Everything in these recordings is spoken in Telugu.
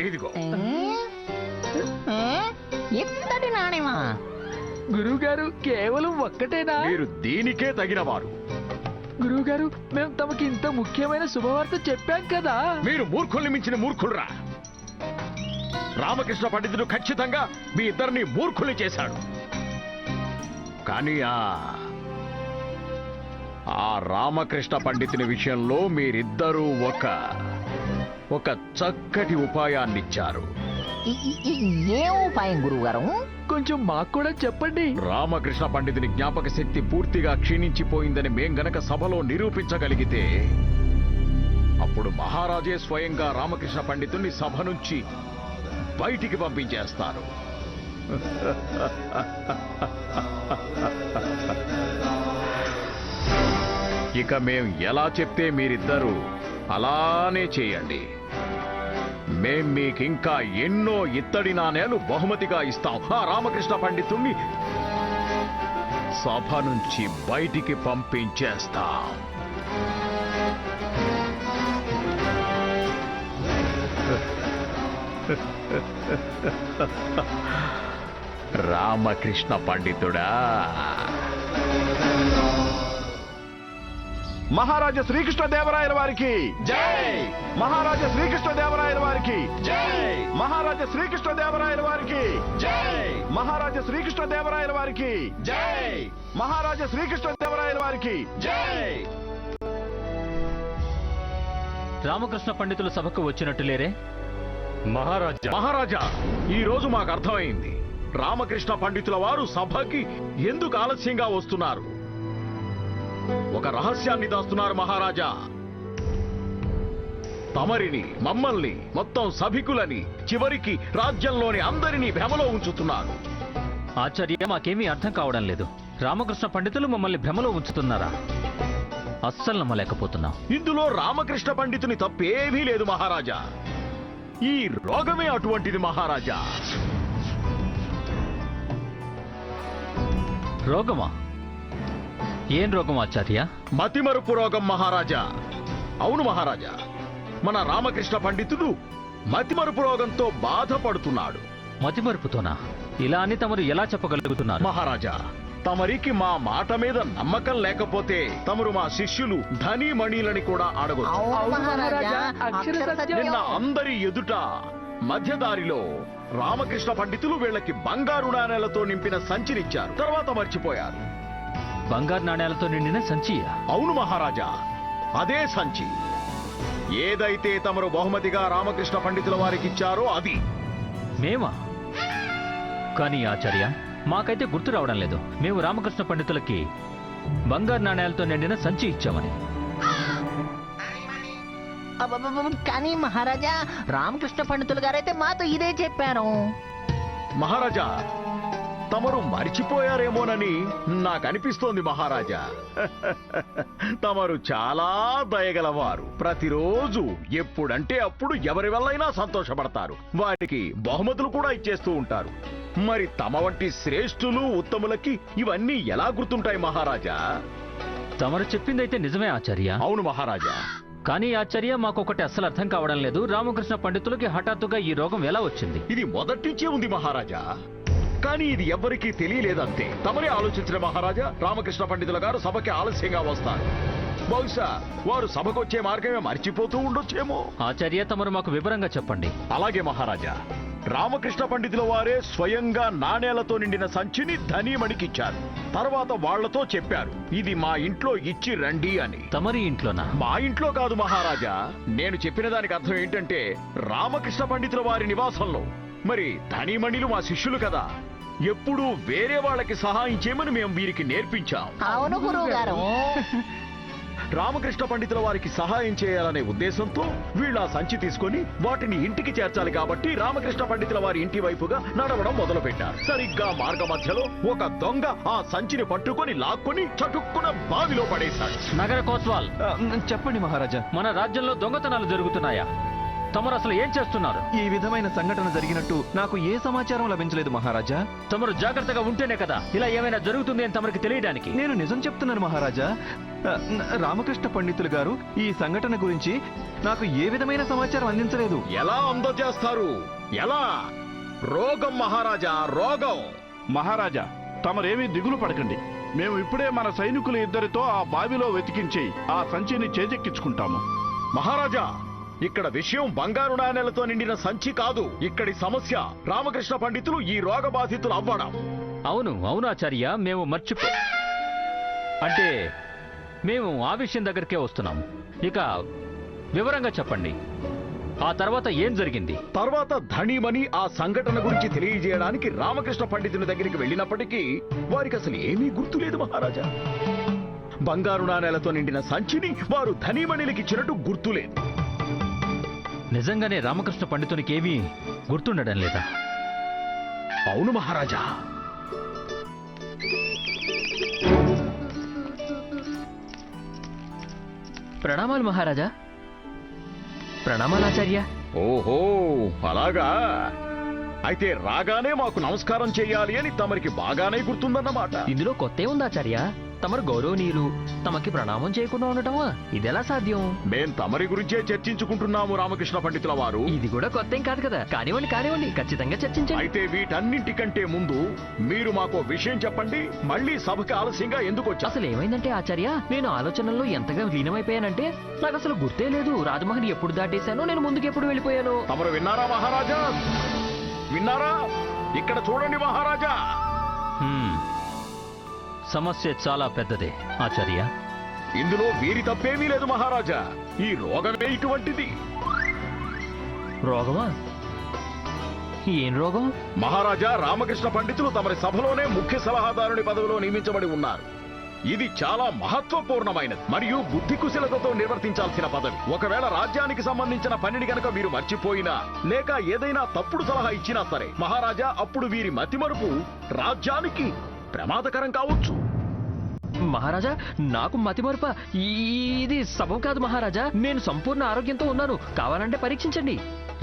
ఇదిగో ఎత్తడి నాణ్యమా? గురువుగారు కేవలం ఒక్కటేనా? మీరు దీనికే తగినవారు. గురువుగారు మేము తమకి ఇంత ముఖ్యమైన శుభవార్త చెప్పాం కదా. మీరు మూర్ఖుల్ని మించిన మూర్ఖులురా. రామకృష్ణ పండితుడు ఖచ్చితంగా మీ ఇద్దరిని మూర్ఖుల్ని చేశాడు. కానీ ఆ రామకృష్ణ పండితుని విషయంలో మీరిద్దరూ ఒక చక్కటి ఉపాయాన్నిచ్చారు. ఏ ఉపాయం గురువుగారు? కొంచెం మాకు కూడా చెప్పండి. రామకృష్ణ పండితుని జ్ఞాపక శక్తి పూర్తిగా క్షీణించిపోయిందని మేం గనక సభలో నిరూపించగలిగితే అప్పుడు మహారాజే స్వయంగా రామకృష్ణ పండితుని సభ నుంచి బయటికి పంపించేస్తారు. ఇక మేం ఎలా చెప్తే మీరిద్దరూ అలానే చేయండి. మేం మీకింకా ఎన్నో ఇత్తడి నాణేలు బహుమతిగా ఇస్తాం. ఆ రామకృష్ణ పండితుణ్ణి సభ నుంచి బయటికి పంపించేస్తాం. రామకృష్ణ పండితుడా. మహారాజా శ్రీకృష్ణదేవరాయల వారికి జై! మహారాజా శ్రీకృష్ణదేవరాయల వారికి జై! మహారాజా శ్రీకృష్ణదేవరాయల వారికి జై! మహారాజా శ్రీకృష్ణదేవరాయల వారికి జై! మహారాజా శ్రీకృష్ణదేవరాయల వారికి జై! రామకృష్ణ పండితులు సభకు వచ్చినట్టు లేరే? మహారాజా, ఈ రోజు మాకు అర్థమైంది. రామకృష్ణ పండితుల వారు సభకి ఎందుకు ఆలస్యంగా వస్తున్నారు. ఒక రహస్యాన్ని దాస్తున్నారు మహారాజా. తమరిని, మమ్మల్ని, మొత్తం సభికులని, చివరికి రాజ్యంలోని అందరినీ భ్రమలో ఉంచుతున్నారు. ఆచార్య, మాకేమీ అర్థం కావడం లేదు. రామకృష్ణ పండితులు మమ్మల్ని భ్రమలో ఉంచుతున్నారా? అస్సలు నమ్మలేకపోతున్నాం. ఇందులో రామకృష్ణ పండితుని తప్పేమీ లేదు మహారాజా. ఈ రోగమే అటువంటిది మహారాజా. రోగమా? ఏం రోగం ఆచార్య? మతిమరుపు రోగం మహారాజా. అవును మహారాజా, మన రామకృష్ణ పండితుడు మతిమరుపు రోగంతో బాధపడుతున్నాడు. మతిమరుపుతోనా? ఇలా అని తమరు ఎలా చెప్పగలుగుతున్నారు? మహారాజా, తమరికి మా మాట మీద నమ్మకం లేకపోతే తమరు మా శిష్యులు ధనిమణిలని కూడా అడగొచ్చు. అవును మహారాజా, అక్షర సత్యం. నిన్న అందరి ఎదుట మధ్యదారిలో రామకృష్ణ పండితులు వీళ్ళకి బంగారు నాణేలతో నింపిన సంచినిచ్చారు. తర్వాత మర్చిపోయారు. బంగారు నాణేలతో నిండిన సంచియా? అవును మహారాజా, అదే సంచి. ఏదైతే తమరు బహుమతిగా రామకృష్ణ పండితుల వారికి ఇచ్చారో అది. మేమా? కానీ ఆచార్య, మాకైతే గుర్తు రావడం లేదు. మేము రామకృష్ణ పండితులకి బంగారు నాణేలతో నిండిన సంచి ఇచ్చామని. కానీ మహారాజా, రామకృష్ణ పండితులు గారైతే మాతో ఇదే చెప్పారు. మహారాజా, తమరు మరిచిపోయారేమోనని నాకు అనిపిస్తోంది మహారాజా. తమరు చాలా దయగలవారు. ప్రతిరోజు ఎప్పుడంటే అప్పుడు ఎవరి వల్లైనా సంతోషపడతారు. వారికి బహుమతులు కూడా ఇచ్చేస్తూ ఉంటారు. మరి తమ వంటి శ్రేష్ఠులు, ఉత్తములకి ఇవన్నీ ఎలా గుర్తుంటాయి మహారాజా? తమరు చెప్పిందైతే నిజమే ఆచార్య. అవును మహారాజా. కానీ ఆచార్య, మాకొకటి అస్సలు అర్థం కావడం లేదు. రామకృష్ణ పండితులకి హఠాత్తుగా ఈ రోగం ఎలా వచ్చింది? ఇది మొదటించే ఉంది మహారాజా, కానీ ఇది ఎవ్వరికీ తెలియలేదంతే. తమరే ఆలోచించిన మహారాజా. రామకృష్ణ పండితుల గారు సభకి ఆలస్యంగా వస్తారు. బహుశా వారు సభకొచ్చే మార్గమే మర్చిపోతూ ఉండొచ్చేమో. ఆచార్య, తమరు మాకు వివరంగా చెప్పండి. అలాగే మహారాజా. రామకృష్ణ పండితుల వారే స్వయంగా నాణేలతో నిండిన సంచిని ధనిమణికిచ్చారు. తర్వాత వాళ్లతో చెప్పారు, ఇది మా ఇంట్లో ఇచ్చి రండి అని. తమరి ఇంట్లోనా? మా ఇంట్లో కాదు మహారాజా. నేను చెప్పిన దానికి అర్థం ఏంటంటే, రామకృష్ణ పండితుల వారి నివాసంలో. మరి ధనిమణిలు మా శిష్యులు కదా, ఎప్పుడూ వేరే వాళ్ళకి సహాయం చేయమని మేము వీరికి నేర్పించాం. అవును గురువు గారు. రామకృష్ణ పండితుల వారికి సహాయం చేయాలనే ఉద్దేశంతో వీళ్ళ సంచి తీసుకొని వాటిని ఇంటికి చేర్చాలి. కాబట్టి రామకృష్ణ పండితుల వారి ఇంటి వైపుగా నడవడం మొదలు పెట్టారు. సరిగ్గా మార్గ మధ్యలో ఒక దొంగ ఆ సంచిని పట్టుకొని లాక్కొని చటుక్కున బావిలో పడేశాడు. నగర కోత్వాల్, చెప్పండి మహారాజా. మన రాజ్యంలో దొంగతనాలు జరుగుతున్నాయా? తమరు అసలు ఏం చేస్తున్నారు? ఈ విధమైన సంఘటన జరిగినట్టు నాకు ఏ సమాచారం లభించలేదు మహారాజా. తమరు జాగ్రత్తగా ఉంటేనే కదా ఇలా ఏమైనా జరుగుతుంది అని తమరికి తెలియడానికి. నేను నిజం చెప్తున్నాను మహారాజా. రామకృష్ణ పండితులు గారు ఈ సంఘటన గురించి నాకు ఏ విధమైన సమాచారం అందించలేదు. ఎలా అందజేస్తారు? ఎలా? రోగం మహారాజా, రోగం. మహారాజా, తమరేమీ దిగులు పడకండి. మేము ఇప్పుడే మన సైనికులు ఇద్దరితో ఆ బావిలో వెతికించి ఆ సంచిని చేజెక్కించుకుంటాము. మహారాజా, ఇక్కడ విషయం బంగారు నాణేలతో నిండిన సంచి కాదు. ఇక్కడి సమస్య రామకృష్ణ పండితులు ఈ రోగ బాధితులు అవ్వడం. అవును అవును ఆచార్య, మేము అంటే మేము ఆ విషయం దగ్గరికే వస్తున్నాము. ఇక వివరంగా చెప్పండి, ఆ తర్వాత ఏం జరిగింది? తర్వాత ధనిమని ఆ సంఘటన గురించి తెలియజేయడానికి రామకృష్ణ పండితుని దగ్గరికి వెళ్ళినప్పటికీ వారికి అసలు ఏమీ గుర్తులేదు మహారాజా. బంగారు నాణేలతో నిండిన సంచిని వారు ధనిమణిలకి ఇచ్చినట్టు గుర్తులేదు. నిజంగానే రామకృష్ణ పండితునికి ఏమీ గుర్తుండడం లేదా? అవును మహారాజా. ప్రణామాలు మహారాజా. ప్రణామాలు ఆచార్య. ఓహో, అలాగా. అయితే రాగానే మాకు నమస్కారం చెయ్యాలి అని తమరికి బాగానే గుర్తుందన్నమాట. ఇందులో కొత్త ఉంది ఆచార్య. తమరు గౌరవనీయులు, తమకి ప్రణామం చేయకుండా ఉండటమా? ఇదెలా సాధ్యం? మేం తమరి గురించే చర్చించుకుంటున్నాము రామకృష్ణ పండితుల వారు. ఇది కూడా కొత్త ఏం కాదు కదా. కానివ్వండి కానివ్వండి, ఖచ్చితంగా చర్చించండి. అయితే వీటన్నింటికంటే ముందు మీరు మాకు విషయం చెప్పండి. మళ్ళీ సభకి ఆలస్యంగా ఎందుకు వచ్చా? అసలు ఏమైందంటే ఆచార్య, నేను ఆలోచనల్లో ఎంతగా లీనమైపోయానంటే నాకు అసలు గుర్తే లేదు. రాజమహల్ ఎప్పుడు దాటేశాను, నేను ముందుకు ఎప్పుడు వెళ్ళిపోయాను. తమరు విన్నారా మహారాజా? విన్నారా? ఇక్కడ చూడండి మహారాజా. హ్మ్. సమస్య చాలా పెద్దదే ఆచార్య. ఇందులో వీరి తప్పేమీ లేదు మహారాజా. ఈ రోగమే ఇటువంటిది. రోగమా? ఏం రోగం? మహారాజా, రామకృష్ణ పండితులు తమరి సభలోనే ముఖ్య సలహాదారుని పదవిలో నియమించబడి ఉన్నారు. ఇది చాలా మహత్వపూర్ణమైనది మరియు బుద్ధి కుశలతతో నిర్వర్తించాల్సిన పదవి. ఒకవేళ రాజ్యానికి సంబంధించిన పనిని గనక వీరు మర్చిపోయినా లేక ఏదైనా తప్పుడు సలహా ఇచ్చినా సరే మహారాజా, అప్పుడు వీరి మతిమరుపు రాజ్యానికి ప్రమాదకరం కావచ్చు. మహారాజా, నాకు మతిమరుప? ఇది సబబు కాదు మహారాజా. నేను సంపూర్ణ ఆరోగ్యంతో ఉన్నాను. కావాలంటే పరీక్షించండి.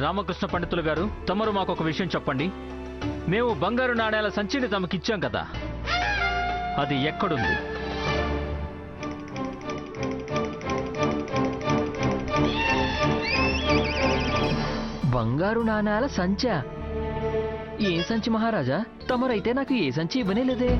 రామకృష్ణ పండితులు గారు, తమరు మాకు ఒక విషయం చెప్పండి. మేము బంగారు నాణేల సంచిని తమకిచ్చాం కదా, అది ఎక్కడుంది? బంగారు నాణాల సంచా? ఏ సంచి మహారాజా? తమరైతే నాకు ఏ సంచి ఇవ్వనే లేదే.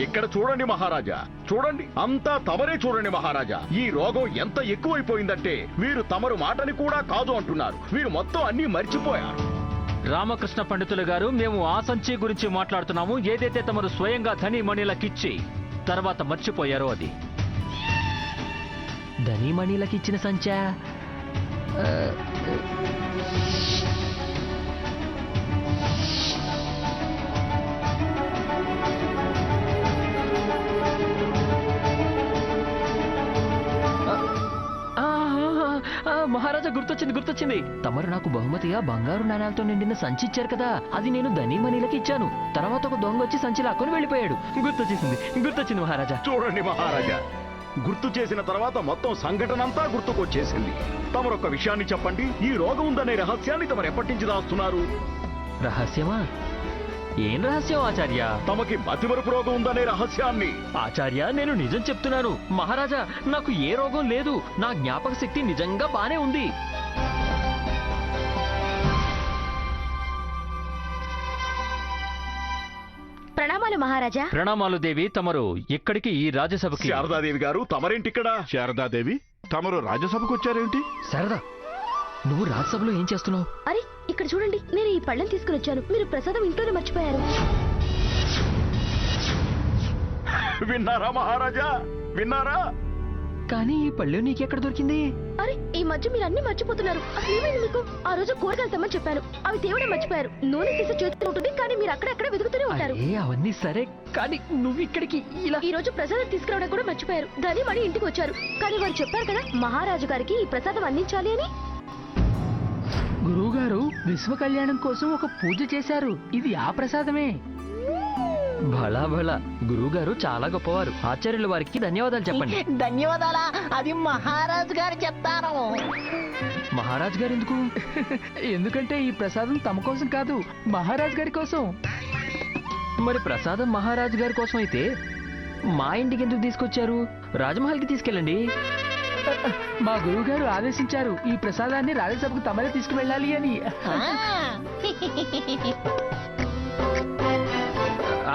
ఇక్కడ చూడండి మహారాజా, చూడండి, అంతా తమరే చూడండి మహారాజా. ఈ రోగం ఎంత ఎక్కువైపోయిందంటే మీరు తమరు మాటని కూడా కాదు అంటున్నారు. మీరు మొత్తం అన్నీ మర్చిపోయారు. రామకృష్ణ పండితులు గారు, మేము ఆ సంచి గురించి మాట్లాడుతున్నాము. ఏదైతే తమరు స్వయంగా ధనిమణిలకిచ్చి తర్వాత మర్చిపోయారో అది. ధనిమణిలకిచ్చిన సంచా? మహారాజా, గుర్తొచ్చింది. తమరు నాకు బహుమతిగా బంగారు నాణాలతో నిండిన సంచి ఇచ్చారు కదా, అది నేను ధనిమణిలకి ఇచ్చాను. తర్వాత ఒక దొంగ వచ్చి సంచి లాక్కొని వెళ్ళిపోయాడు. గుర్తొచ్చింది మహారాజా. చూడండి మహారాజా, గుర్తు చేసిన తర్వాత మొత్తం సంఘటనంతా గుర్తుకొచ్చేసింది. తమరొక్క విషయాన్ని చెప్పండి. ఈ రోగం ఉందనే రహస్యాన్ని తమరు ఎప్పటి నుంచి దాస్తున్నారు? రహస్యమా? ఏం రహస్యం ఆచార్య? తమకి మతిమరుపు రోగం ఉందనే రహస్యాన్ని. ఆచార్య, నేను నిజం చెప్తున్నాను మహారాజా. నాకు ఏ రోగం లేదు. నా జ్ఞాపక శక్తి నిజంగా బానే ఉంది. ప్రణామాలు మహారాజా. ప్రణామాలు దేవి. తమరు ఇక్కడికి ఈ రాజ్యసభకి? శారదాదేవి గారు, తమరేంటిక్కడ? శారదాదేవి, తమరు రాజ్యసభకు వచ్చారేంటి? సరదా, నువ్వు రాజ్యసభలో ఏం చేస్తున్నావు? అరే, ఇక్కడ చూడండి, నేను ఈ పళ్ళని తీసుకుని వచ్చాను. మీరు ప్రసాదం ఇంట్లోనే మర్చిపోయారు. విన్నారా మహారాజా, విన్నారా? కానీ ఈ పళ్ళు నీకెక్కడ దొరికింది? అరే, ఈ మధ్య మీరు అన్ని మర్చిపోతున్నారు. అసలు ఏమైంది మీకు? ఆ రోజు కూరగాయలు తెమ్మని చెప్పాను, అవి తేవడం మర్చిపోయారు. నూనె తీసి చేతిలో ఉంటుంది, కానీ మీరు అక్కడెక్కడ వెతుకుతూనే ఉంటారు. అరే, అవన్నీ సరే, కానీ నువ్వు ఇక్కడికి ఇలా... ఈ రోజు ప్రసాదం తీసుకురావడం కూడా మర్చిపోయారు. ధని మణి ఇంటికి వచ్చారు, కానీ వారు చెప్పారు కదా మహారాజు గారికి ఈ ప్రసాదం అందించాలి అని. గురువుగారు విశ్వ కళ్యాణం కోసం ఒక పూజ చేశారు. ఇది ఆ ప్రసాదమే. భళా భళా, గురువుగారు చాలా గొప్పవారు. ఆచార్యుల వారికి ధన్యవాదాలు చెప్పండి. ధన్యవాదాలా? అది మహారాజు గారు చెప్తాను. మహారాజ్ గారు ఎందుకు? ఎందుకంటే ఈ ప్రసాదం తమ కోసం కాదు, మహారాజ్ గారి కోసం. మరి ప్రసాదం మహారాజు గారి కోసం అయితే మా ఇంటికి ఎందుకు తీసుకొచ్చారు? రాజమహల్కి తీసుకెళ్ళండి. మా గురువు గారు ఆదేశించారు ఈ ప్రసాదాన్ని రాజ్యసభకు తమరే తీసుకువెళ్ళాలి అని. ఆ,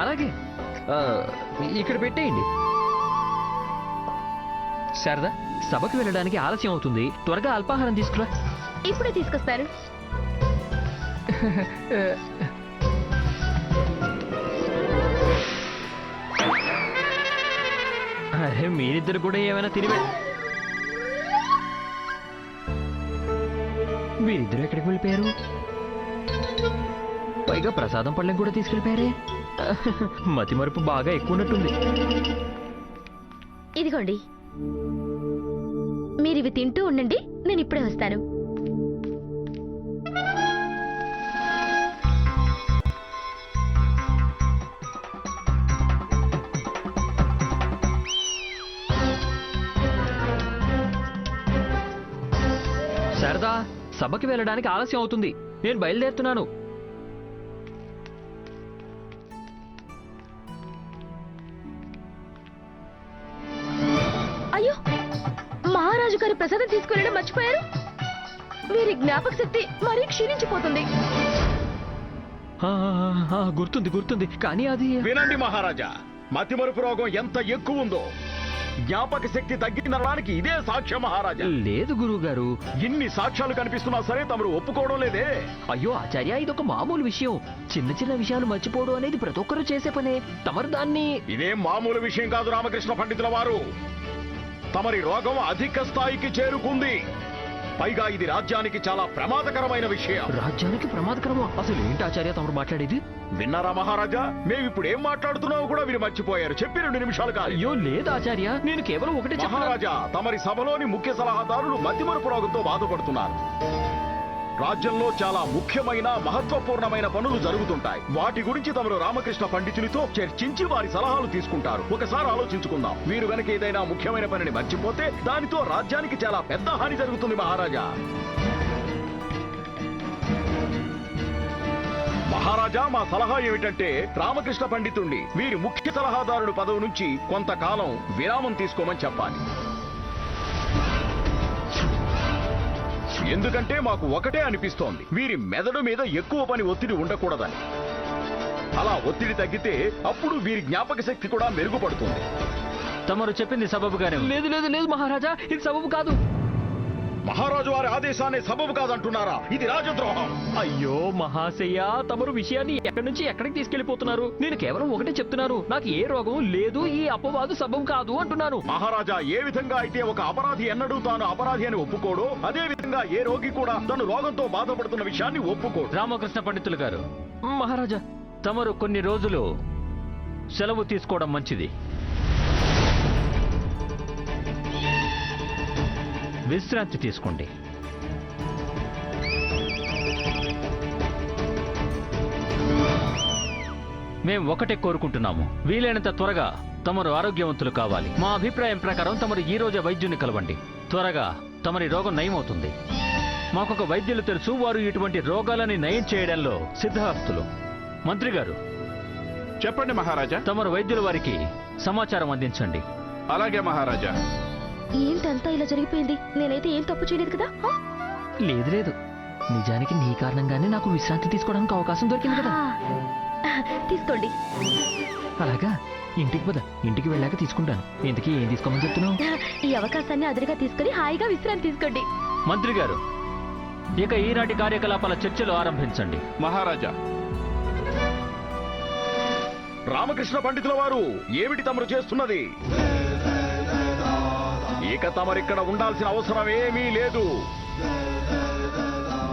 అలాగే ఇక్కడ పెట్టేయండి. శారదా, సభకు వెళ్ళడానికి ఆలస్యం అవుతుంది, త్వరగా అల్పాహారం తీసుకురా. ఇప్పుడే తీసుకొస్తారు. అరే మీరిద్దరు కూడా ఏమైనా తిని మీరిద్దరు ఎక్కడికి వెళ్ళిపోయారు? పైగా ప్రసాదం పళ్ళెం కూడా తీసుకెళ్ళిపోయారే. మతి మరుపు బాగా ఎక్కువ ఉన్నట్టుంది. ఇదిగోండి, మీరు ఇవి తింటూ ఉండండి, నేను ఇప్పుడే వస్తాను. శారదా, సభకి వెళ్ళడానికి ఆలస్యం అవుతుంది, నేను బయలుదేరుతున్నాను. అయ్యో, మహారాజు గారు ప్రసాదం తీసుకువెళ్ళడం మర్చిపోయారు. వీరి జ్ఞాపక శక్తి మరీ క్షీణించిపోతుంది. గుర్తుంది గుర్తుంది, కానీ అది వినండి మహారాజా, మతిమరుపు రోగం ఎంత ఎక్కువ ఉందో జ్ఞాపక శక్తి తగ్గిందనడానికి ఇదే సాక్ష్యం మహారాజా. లేదు గురువు గారు. ఇన్ని సాక్ష్యాలు కనిపిస్తున్నా సరే తమరు ఒప్పుకోవడం లేదే. అయ్యో ఆచార్య, ఇదొక మామూలు విషయం. చిన్న చిన్న విషయాలు మర్చిపోవడం అనేది ప్రతి ఒక్కరూ చేసే పనే. తమరు దాన్ని ఇదేం మామూలు విషయం కాదు రామకృష్ణ పండితుల వారు. తమరి రోగం అధిక స్థాయికి చేరుకుంది. పైగా ఇది రాజ్యానికి చాలా ప్రమాదకరమైన విషయం. రాజ్యానికి ప్రమాదకరమా? అసలు ఏంటి ఆచార్య తమరు మాట్లాడేది? విన్నారా మహారాజా? మేమిప్పుడు ఏం మాట్లాడుతున్నావు కూడా మీరు మర్చిపోయారు. చెప్పి 2 నిమిషాలు కాదు. అయ్యో లేదు ఆచార్య, నేను కేవలం ఒకటే చెప్పాను. మహారాజా, తమరి సభలోని ముఖ్య సలహాదారులు మతిమరుపు రోగంతో బాధపడుతున్నారు. రాజ్యంలో చాలా ముఖ్యమైన మహత్వపూర్ణమైన పనులు జరుగుతుంటాయి. వాటి గురించి తమరు రామకృష్ణ పండితులతో చర్చించి వారి సలహాలు తీసుకుంటారు. ఒకసారి ఆలోచించుకుందాం. మీరు గనక ఏదైనా ముఖ్యమైన పనిని మర్చిపోతే దానితో రాజ్యానికి చాలా పెద్ద హాని జరుగుతుంది మహారాజా. మహారాజా, మా సలహా ఏమిటంటే రామకృష్ణ పండితుణ్ణి వీరి ముఖ్య సలహాదారుడు పదవి నుంచి కొంతకాలం విరామం తీసుకోమని చెప్పాలి. ఎందుకంటే మాకు ఒకటే అనిపిస్తోంది, వీరి మెదడు మీద ఎక్కువ పని ఒత్తిడి ఉండకూడదని. అలా ఒత్తిడి తగ్గితే అప్పుడు వీరి జ్ఞాపక శక్తి కూడా మెరుగుపడుతుంది. తమరు చెప్పింది సబబుగానే ఉంది. లేదు లేదు లేదు మహారాజా, ఇది సబబు కాదు. మహారాజు వారి ఆదేశాన్ని సబబు కాదంటున్నారా? ఇది రాజద్రోహం. అయ్యో మహాశయ్య, తమరు విషయాన్ని ఎక్కడి నుంచి ఎక్కడికి తీసుకెళ్లిపోతున్నారు? నేను కేవలం ఒకటే చెప్తున్నాను, నాకు ఏ రోగం లేదు, ఈ అపవాదు సబబు కాదు అంటున్నాను. మహారాజా, ఏ విధంగా అయితే ఒక అపరాధి ఎన్నడూ తాను అపరాధి అని ఒప్పుకోడో, అదే విధంగా ఏ రోగి కూడా తను రోగంతో బాధపడుతున్న విషయాన్ని ఒప్పుకోడు. రామకృష్ణ పండితులు గారు, మహారాజా, తమరు కొన్ని రోజులు సెలవు తీసుకోవడం మంచిది. విశ్రాంతి తీసుకోండి. మేం ఒకటే కోరుకుంటున్నాము, వీలైనంత త్వరగా తమరు ఆరోగ్యవంతులు కావాలి. మా అభిప్రాయం ప్రకారం తమరు ఈ రోజే వైద్యుని కలవండి. త్వరగా తమరి రోగం నయమవుతుంది. మాకొక వైద్యులు తెలుసు, వారు ఇటువంటి రోగాలని నయం చేయడంలో సిద్ధహస్తులు. మంత్రి గారు, చెప్పండి మహారాజా. తమరు వైద్యుల వారికి సమాచారం అందించండి. అలాగే మహారాజా. ఏంటంతా ఇలా జరిగిపోయింది? నేనైతే ఏం తప్పు చేయలేదు కదా. లేదు లేదు, నిజానికి నీ కారణంగానే నాకు విశ్రాంతి తీసుకోవడానికి అవకాశం దొరికింది కదా. తీసుకోండి. అలాగా, ఇంటికి పద, ఇంటికి వెళ్ళాక తీసుకుంటాను. ఇంటికి ఏం తీసుకోమని చెప్తున్నావు? ఈ అవకాశాన్ని అదురుగా తీసుకుని హాయిగా విశ్రాంతి తీసుకోండి. మంత్రి గారు, ఇక ఈనాటి కార్యకలాపాల చర్చలు ఆరంభించండి. మహారాజా, రామకృష్ణ పండితుల వారు, ఏమిటి తమరు చేస్తున్నది? ఇక తమరిక్కడ ఉండాల్సిన అవసరం ఏమీ లేదు.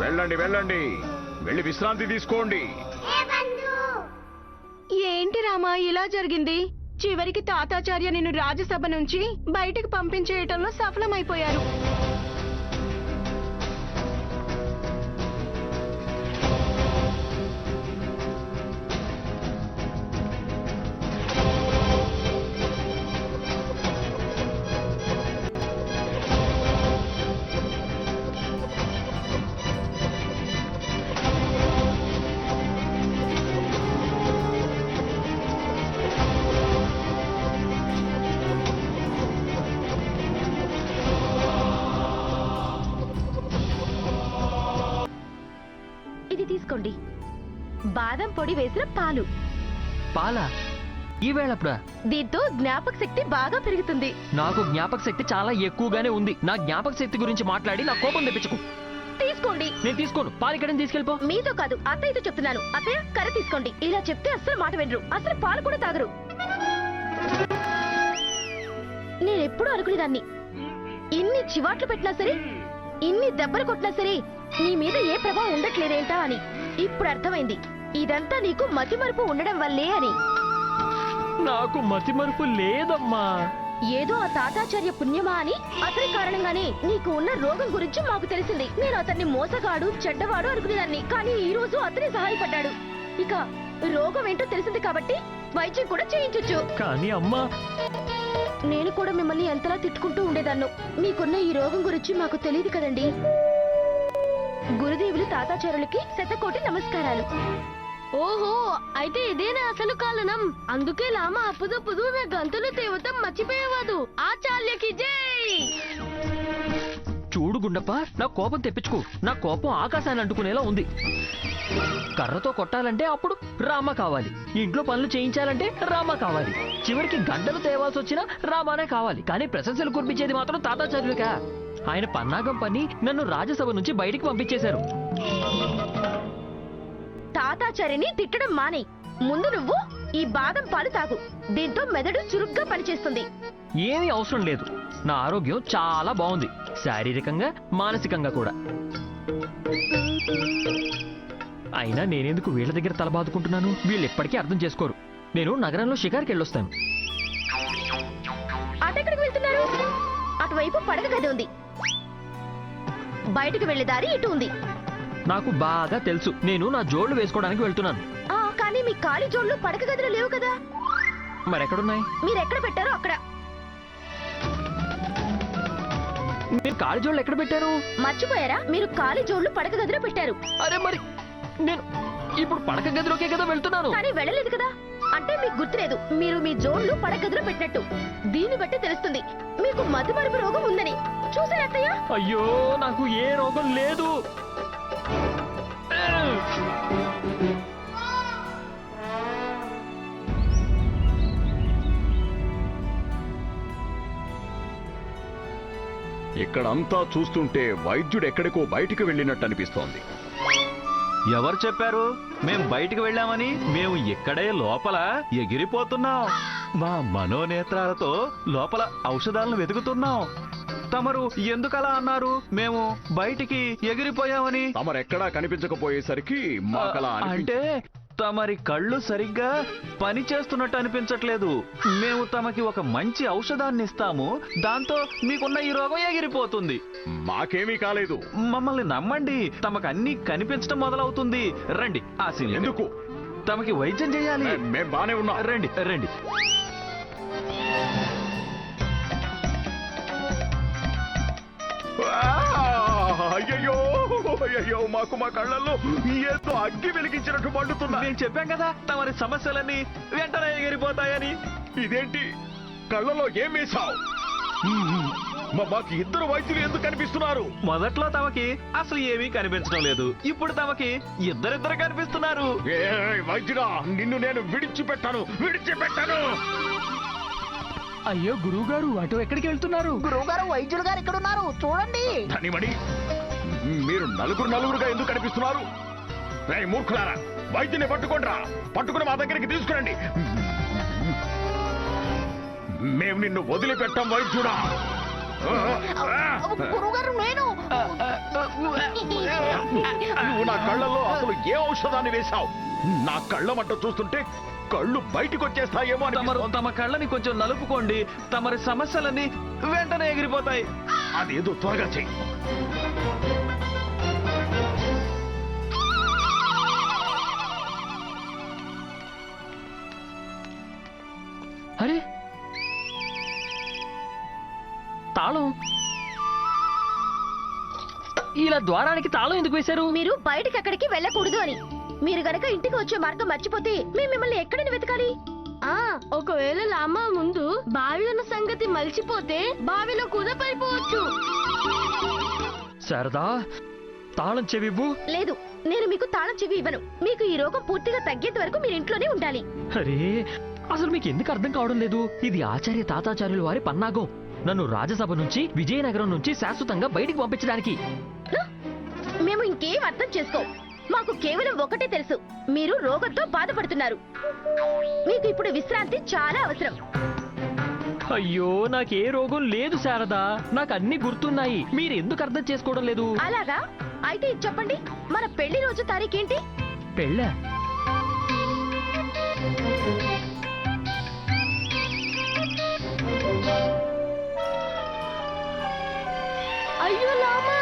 వెళ్ళండి వెళ్ళండి, వెళ్ళి విశ్రాంతి తీసుకోండి. ఏంటి రామా ఇలా జరిగింది? చివరికి తాతాచార్య నిన్ను రాజ్యసభ నుంచి బయటికి పంపించేయటంలో సఫలమైపోయారు. బాదం పొడి వేసిన పాలు. పాలా? ఈవేళప్పుడా? దీంతో జ్ఞాపక శక్తి బాగా పెరుగుతుంది. నాకు జ్ఞాపక శక్తి చాలా ఎక్కువగానే ఉంది. నా జ్ఞాపక శక్తి గురించి మాట్లాడి నా కోపం తెప్పించుకో. తీసుకోండి. నేను తీసుకోను. పాలు ఇక్కడని తీసుకెళ్ళిపో. మీతో కాదు, అత్తయ్యతో చెప్తున్నాను. అత్తయ్య, కర్ర తీసుకోండి. ఇలా చెప్తే అస్సలు మాట వినరు, అసలు పాలు కూడా తాగరు. నేనెప్పుడు అనుకునేదాన్ని, ఇన్ని చివాట్లు పెట్టినా సరే, ఇన్ని దెబ్బలు కొట్టినా సరే నీ మీద ఏ ప్రభావం ఉండట్లేదేంటా అని. ఇప్పుడు అర్థమైంది, ఇదంతా నీకు మతిమరుపు ఉండడం వల్లే అని. నాకు మతిమరుపు లేదమ్మా. ఏదో ఆ తాతాచార్య పుణ్యమా అని అతని కారణంగానే నీకు ఉన్న రోగం గురించి మాకు తెలిసింది. నేను అతన్ని మోసగాడు, చెడ్డవాడు అనుకునేదాన్ని, కానీ ఈ రోజు అతనే సహాయపడ్డాడు. ఇక రోగం ఏంటో తెలిసింది కాబట్టి వైద్యం కూడా చేయించొచ్చు. కానీ అమ్మా, నేను కూడా మిమ్మల్ని ఎంతలా తిట్టుకుంటూ ఉండేదాన్ని. మీకున్న ఈ రోగం గురించి మాకు తెలియదు కదండి. గురుదేవులు తాతాచార్యులకి శతకోటి నమస్కారాలు. ఓహో, అయితే ఇదేనా అసలు కారణం. అందుకే లామ అప్పుదు గంతులు తేవతం మర్చిపోయేవాదు. ఆచార్యకి జై. చూడు గుండప్ప, నా కోపం తెప్పించుకో. నా కోపం ఆకాశాన్ని అంటుకునేలా ఉంది. కర్రతో కొట్టాలంటే అప్పుడు రామ కావాలి. ఇంట్లో పనులు చేయించాలంటే రామ కావాలి. చివరికి గంటలు తేవాల్సి వచ్చినా రామానే కావాలి. కానీ ప్రశంసలు కురిపించేది మాత్రం తాతాచార్యులకా. ఆయన పన్నాగం పని నన్ను రాజ్యసభ నుంచి బయటికి పంపించేశారు. తాతాచార్యని తిట్టడం మానే. ముందు నువ్వు ఈ బాదం పాలు తాగు. దీంతో మెదడు చురుగ్గా పనిచేస్తుంది. ఏమీ అవసరం లేదు. నా ఆరోగ్యం చాలా బాగుంది, శారీరకంగా మానసికంగా కూడా. అయినా నేనెందుకు వీళ్ళ దగ్గర తలబాదుకుంటున్నాను? వీళ్ళు ఎప్పటికీ అర్థం చేసుకోరు. నేను నగరంలో షికార్కి వెళ్ళొస్తాను. అటెక్కడికి వెళ్తున్నారు? అటువైపు పడక గది ఉంది. బయటకు వెళ్లే దారి ఇటు ఉంది. నాకు బాగా తెలుసు. నేను నా జోళ్లు వేసుకోవడానికి వెళ్తున్నాను. కానీ మీ ఖాళీ జోళ్లు పడక గదిలో లేవు కదా. మరెక్కడున్నాయి? మీరెక్కడ పెట్టారో అక్కడ. మీరు ఖాళీ జోళ్ళు ఎక్కడ పెట్టారు? మర్చిపోయారా? మీరు ఖాళీ జోళ్లు పడక గదిలో పెట్టారు. అరే మరి నేను ఇప్పుడు పడక గదిలోకే కదా వెళ్తున్నాను. కానీ వెళ్ళలేదు కదా. అంటే మీకు గుర్తులేదు, మీరు మీ జోళ్లు పడక గదిలో పెట్టినట్టు. దీన్ని బట్టి తెలుస్తుంది మీకు మతిమరుపు రోగం ఉందని. చూసారా అత్తయ్య? అయ్యో, నాకు ఏ రోగం లేదు. ఇక్కడంతా చూస్తుంటే వైద్యుడు ఎక్కడికో బయటికి వెళ్ళినట్టు అనిపిస్తోంది. ఎవరు చెప్పారు మేం బయటికి వెళ్ళామని? మేము ఇక్కడే లోపల ఎగిరిపోతున్నాం. మా మనోనేత్రాలతో లోపల ఔషధాలను వెతుకుతున్నాం. తమరు ఎందుకలా అన్నారు? మేము బయటికి ఎగిరిపోయామని. తమరెక్కడా కనిపించకపోయేసరికి మాకలా అంటే తమరి కళ్ళు సరిగ్గా పని చేస్తున్నట్టు అనిపించట్లేదు. మేము తమకి ఒక మంచి ఔషధాన్ని ఇస్తాము, దాంతో మీకున్న ఈ రోగం ఎగిరిపోతుంది. మాకేమీ కాలేదు. మమ్మల్ని నమ్మండి, తమకు అన్ని కనిపించడం మొదలవుతుంది. రండి, ఆశీల్. ఎందుకు? తమకి వైద్యం చేయాలి. మేం బానే ఉన్నాం. రండి రండి. అయ్యయ్యో, అయ్యయ్యో, మాకు మా కళ్ళల్లో ఏదో అగ్గి వెలిగించినట్టు మండుతున్నా. నేను చెప్పాం కదా తమరి సమస్యలన్నీ వెంటనే ఎగిరిపోతాయని. ఇదేంటి? కళ్ళలో ఏం వేశావు? మాకు ఇద్దరు వైద్యులు ఎందుకు కనిపిస్తున్నారు? మొదట్లో తమకి అసలు ఏమీ కనిపించడం లేదు, ఇప్పుడు తమకి ఇద్దరిద్దరు కనిపిస్తున్నారు. వైద్యుడా, నిన్ను నేను విడిచిపెట్టాను. అయ్యో గురువు గారు, అటు ఎక్కడికి వెళ్తున్నారు? గురువు గారు, వైద్యులు గారు ఇక్కడ ఉన్నారు, చూడండి. ధనిమణి, మీరు నలుగురుగా ఎందుకు కనిపిస్తున్నారు? మూర్ఖులారా, వైద్యుని పట్టుకుని మా దగ్గరికి తీసుకురండి. మేము నిన్ను వదిలిపెట్టాం వైద్యుడా. గురువు గారు, నేను నువ్వు నా కళ్ళల్లో అసలు ఏ ఔషధాన్ని వేశావు? నా కళ్ళ మట్ట చూస్తుంటే కళ్ళు బయటకు వచ్చేస్తాయేమో అని. తమ కళ్ళని కొంచెం నలుపుకోండి, తమరి సమస్యలన్నీ వెంటనే ఎగిరిపోతాయి. అదేదో త్వరగా చెయ్యి. అరే, తాళం. ఇలా ద్వారానికి తాళం ఎందుకు వేశారు? మీరు బయటికి ఎక్కడికి వెళ్ళకూడదు అని. మీరు గనక ఇంటికి వచ్చే మార్గం మర్చిపోతే మేము మిమ్మల్ని ఎక్కడని వెతకాలి? ఒకవేళ లామా ముందు బావి ఉన్న సంగతి మర్చిపోతే బావిలో కూడా పడిపోవచ్చు. శారదా, తాళం చెవివ్వు. లేదు, నేను మీకు తాళం చెవి ఇవ్వను. మీకు ఈ రోగం పూర్తిగా తగ్గేంత వరకు మీరు ఇంట్లోనే ఉండాలి. అరే అసలు మీకు ఎందుకు అర్థం కావడం లేదు? ఇది ఆచార్య తాతాచార్యుల వారి పన్నాగం. నన్ను రాజ్యసభ నుంచి విజయనగరం నుంచి శాశ్వతంగా బయటికి పంపించడానికి. మేము ఇంకేం అర్థం చేసుకోం. మాకు కేవలం ఒకటే తెలుసు, మీరు రోగంతో బాధపడుతున్నారు. మీకు ఇప్పుడు విశ్రాంతి చాలా అవసరం. అయ్యో నాకే రోగం లేదు శారదా, నాకు అన్ని గుర్తున్నాయి. మీరు ఎందుకు అర్థం చేసుకోవడం లేదు? అలాగా? అయితే ఇది చెప్పండి, మన పెళ్లి రోజు తారీఖేంటి? పెళ్ళా? అయ్యో లామా,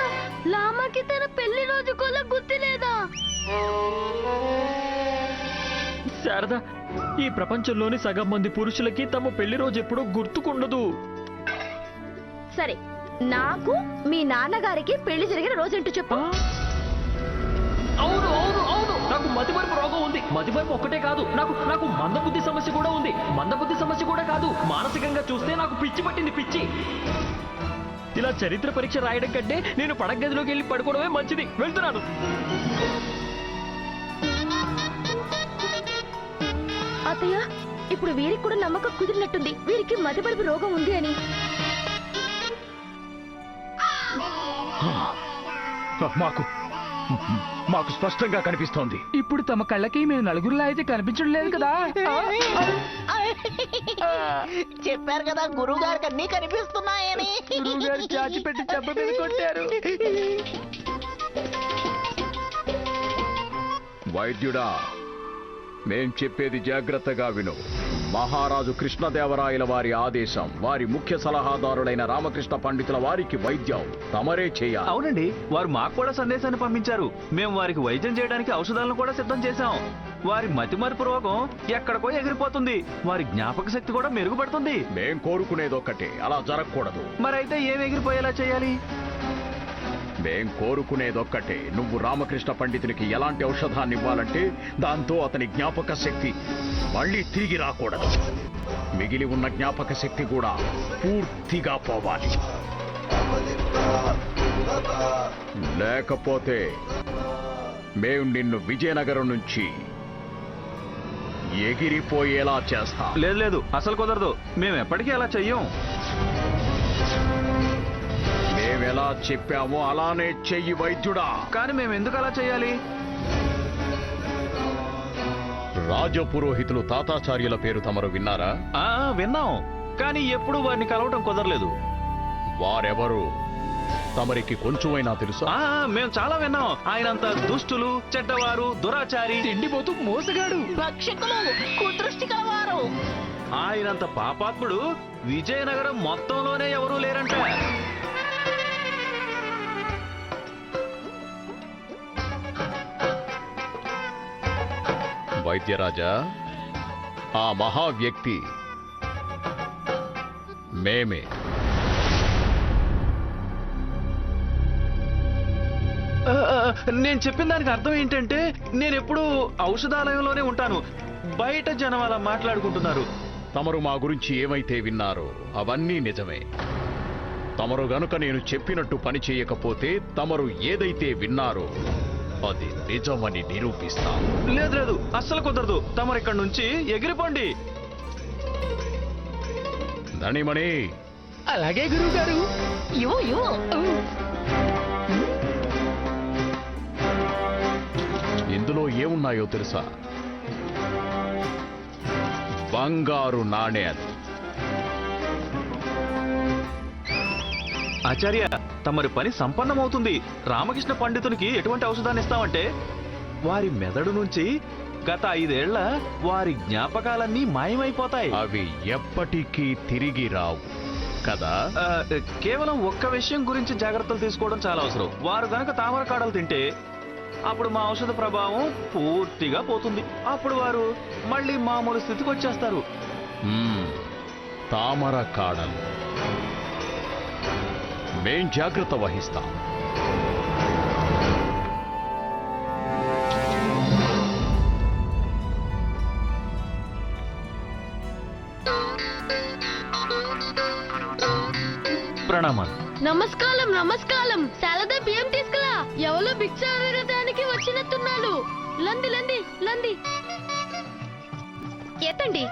లామాకి తన పెళ్లి రోజు కూడా గుర్తులేదా? శారదా, ఈ ప్రపంచంలోని సగం మంది పురుషులకి తమ పెళ్లి రోజు ఎప్పుడూ గుర్తుకుండదు. సరే, నాకు మీ నాన్నగారికి పెళ్లి జరిగిన రోజేంటో చెప్పు. అవును అవును అవును, నాకు మతిమరుపు రోగం ఉంది. మతిమరుపు ఒక్కటే కాదు, నాకు మందబుద్ధి సమస్య కూడా ఉంది. మందబుద్ధి సమస్య కూడా కాదు, మానసికంగా చూస్తే నాకు పిచ్చి పట్టింది, పిచ్చి. ఇలా చరిత్ర పరీక్ష రాయడం కంటే నేను పడక గదిలోకి వెళ్ళి పడుకోవడమే మంచిది. వెళ్తున్నాను. అత్తయ్య, ఇప్పుడు వీరికి కూడా నమ్మకం కుదిరినట్టుంది, వీరికి మతిమరుపు రోగం ఉంది అని. మాకు స్పష్టంగా కనిపిస్తోంది. ఇప్పుడు తమ కళ్ళకి మేము నలుగురిలా అయితే కనిపించడం లేదు కదా. చెప్పారు కదా గురువు గారికి అన్ని కనిపిస్తున్నాయని. గురువుగారు చాచి పెట్టి చెప్ప మీద కొట్టారు. వైద్యుడా, మేం చెప్పేది జాగ్రత్తగా విను. మహారాజు కృష్ణదేవరాయల వారి ఆదేశం, వారి ముఖ్య సలహాదారులైన రామకృష్ణ పండితుల వారికి వైద్యం తమరే చేయాలి. అవునండి, వారు మాకు కూడా సందేశాన్ని పంపించారు. మేము వారికి వైద్యం చేయడానికి ఔషధాలను కూడా సిద్ధం చేశాం. వారి మతిమరుపు రోగం ఎక్కడికో ఎగిరిపోతుంది, వారి జ్ఞాపక శక్తి కూడా మెరుగుపడుతుంది. మేం కోరుకునేదొక్కటే, అలా జరగకూడదు. మరైతే ఏం ఎగిరిపోయేలా చేయాలి? మేం కోరుకునేదొక్కటే, నువ్వు రామకృష్ణ పండితునికి ఎలాంటి ఔషధాన్ని ఇవ్వాలంటే దాంతో అతని జ్ఞాపక శక్తి మళ్ళీ తిరిగి రాకూడదు. మిగిలి ఉన్న జ్ఞాపక శక్తి కూడా పూర్తిగా పోవాలి. లేకపోతే మేం నిన్ను విజయనగరం నుంచి ఎగిరిపోయేలా చేస్తాం. లేదు లేదు, అసలు కుదరదు. మేము ఎప్పటికీ అలా చెయ్యం. మేమెలా చెప్పామో అలానే చెయ్యి వైద్యుడా. కానీ మేము ఎందుకు అలా చేయాలి? రాజపురోహితులు తాతాచార్యుల పేరు తమరు విన్నారా? విన్నాం, కానీ ఎప్పుడు వారిని కలవటం కుదరలేదు. వారెవరు తమరికి కొంచెమైనా తెలుసా? మేము చాలా విన్నాం. ఆయనంత దుష్టులు, చెడ్డవారు, దురాచారి, తిండిపోతూ మోసగాడు, రక్షకులు, కుదృష్టి కలవారు. ఆయనంత పాపాత్ముడు విజయనగరం మొత్తంలోనే ఎవరూ లేరంట. వైద్యరాజా, ఆ మహా వ్యక్తి మేమే. నేను చెప్పిన దానికి అర్థం ఏంటంటే, నేను ఎప్పుడూ ఔషధాలయంలోనే ఉంటాను. బయట జనం అలా మాట్లాడుకుంటున్నారు. తమరు మా గురించి ఏమైతే విన్నారో అవన్నీ నిజమే. తమరు గనుక నేను చెప్పినట్టు పని చేయకపోతే తమరు ఏదైతే విన్నారో అది నిజమని నిరూపిస్తాం. లేదు లేదు, అస్సలు కుదరదు. తమరు ఇక్కడి నుంచి ఎగిరిపోండి. ధనిమణి, అలాగే గురువు గారు. ఇందులో ఏమున్నాయో తెలుసా? బంగారు నాణేలు. ఆచార్య, తమరి పని సంపన్నమవుతుంది. రామకృష్ణ పండితునికి ఎటువంటి ఔషధాన్ని ఇస్తామంటే, వారి మెదడు నుంచి గత 5 ఏళ్ల వారి జ్ఞాపకాలన్నీ మాయమైపోతాయి. అవి ఎప్పటికీ తిరిగి రావు కదా? కేవలం ఒక్క విషయం గురించి జాగ్రత్తలు తీసుకోవడం చాలా అవసరం. వారు గనక తామర కాడలు తింటే అప్పుడు మా ఔషధ ప్రభావం పూర్తిగా పోతుంది. అప్పుడు వారు మళ్ళీ మామూలు స్థితికి వచ్చేస్తారు. తామర కాడలు మేం జాగ్రత్త వహిస్తాం. ప్రణామాలు. నమస్కారం నమస్కారం. శారదా బియ్యం తీసుకురా. ఎవరో భిక్ష అడగడానికి వచ్చినట్టున్నాడు. లంది లంది లంది ఎత్తండి.